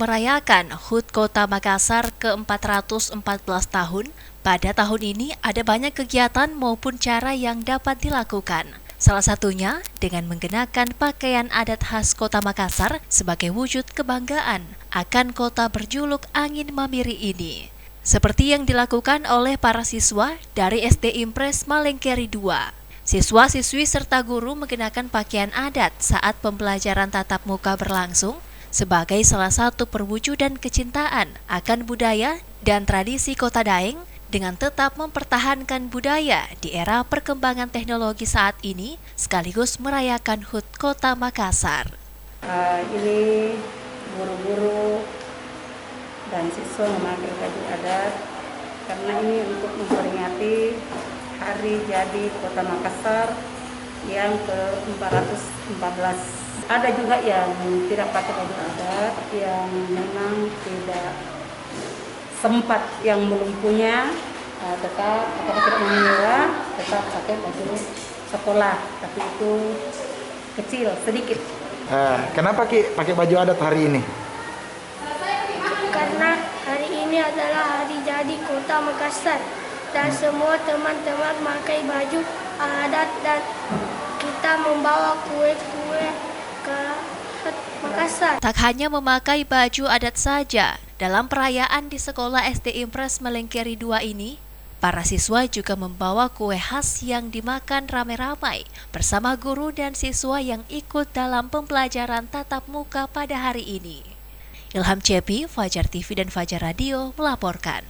merayakan HUT Kota Makassar ke-414 tahun, pada tahun ini ada banyak kegiatan maupun cara yang dapat dilakukan. Salah satunya dengan mengenakan pakaian adat khas Kota Makassar sebagai wujud kebanggaan akan kota berjuluk angin mamiri ini. Seperti yang dilakukan oleh para siswa dari SD Impres Malengkeri II. Siswa-siswi serta guru mengenakan pakaian adat saat pembelajaran tatap muka berlangsung sebagai salah satu perwujudan kecintaan akan budaya dan tradisi Kota Daeng dengan tetap mempertahankan budaya di era perkembangan teknologi saat ini sekaligus merayakan HUT Kota Makassar. Ini guru-guru dan siswa memakai baju adat karena ini untuk memperingati hari jadi Kota Makassar yang ke-414. Ada juga yang tidak pakai baju adat, yang memang tidak sempat, yang belum punya, tetap atau tidak mengira, tetap pakai baju sekolah, tapi itu kecil, sedikit. Kenapa Ki pakai baju adat hari ini? Karena hari ini adalah hari jadi Kota Makassar dan semua teman-teman memakai baju adat dan kita membawa kue-kue ke Makassar. Tak hanya memakai baju adat saja, dalam perayaan di sekolah SD Impres Malengkeri II ini, para siswa juga membawa kue khas yang dimakan ramai-ramai bersama guru dan siswa yang ikut dalam pembelajaran tatap muka pada hari ini. Ilham Cepi, Fajar TV dan Fajar Radio melaporkan.